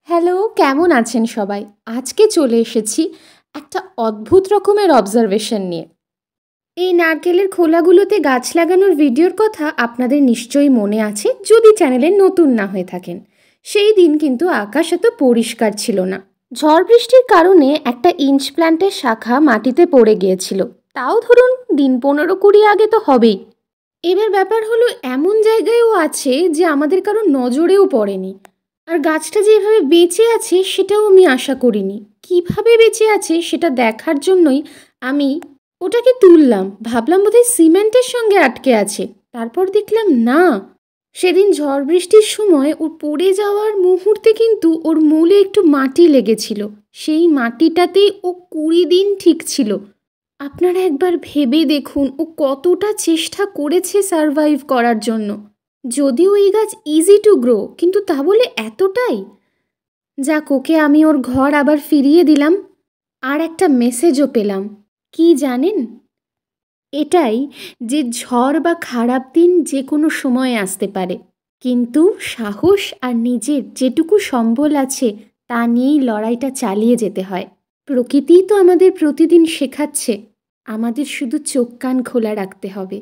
Hello, কেমন আছেন সবাই? আজকে চলে এসেছি একটা অদ্ভুত রকমের অবজারভেশন নিয়ে। এই নারকেলের খোলাগুলোতে গাছ লাগানোর ভিডিওর কথা আপনাদের নিশ্চয়ই মনে আছে যদি চ্যানেলে নতুন না হয়ে থাকেন। সেই দিন কিন্তু আকাশ এত পরিষ্কার ছিল না। ঝড় বৃষ্টির কারণে একটা ইঞ্চ প্ল্যান্টের শাখা মাটিতে পড়ে গিয়েছিল। তাও ধরুন দিন 15-20 আগে তো হবেই। এবার ব্যাপার হলো এমন জায়গায়ও আছে যে আমাদের কারো নজরেও পড়েনি। আর গাছটা যেভাবে বেঁচে আছে সেটাও আমি আশা করিনি। কিভাবে বেঁচে আছে সেটা দেখার জন্যই আমি ওটাকে তুললাম। ভাবলাম বোধহয় সিমেন্টের সঙ্গে আটকে আছে। তারপর দেখলাম না, সেদিন ঝড় বৃষ্টির সময় ওর পড়ে যাওয়ার মুহূর্তে কিন্তু ওর মূলে একটু মাটি লেগেছিল। সেই মাটিটাতেই ও 20 দিন ঠিক ছিল। আপনারা একবার ভেবে দেখুন ও কতটা চেষ্টা করেছে সারভাইভ করার জন্য। যদিও এই গাছ ইজি টু গ্রো, কিন্তু তা বলে এতটাই? যাক, ওকে আমি ওর ঘর আবার ফিরিয়ে দিলাম। আর একটা মেসেজও পেলাম। কি জানেন? এটাই যে ঝড় বা খারাপ দিন যে কোনো সময়ে আসতে পারে, কিন্তু সাহস আর নিজের যেটুকু সম্বল আছে তা নিয়েই লড়াইটা চালিয়ে যেতে হয়। প্রকৃতিই তো আমাদের প্রতিদিন শেখাচ্ছে, আমাদের শুধু চোখ কান খোলা রাখতে হবে।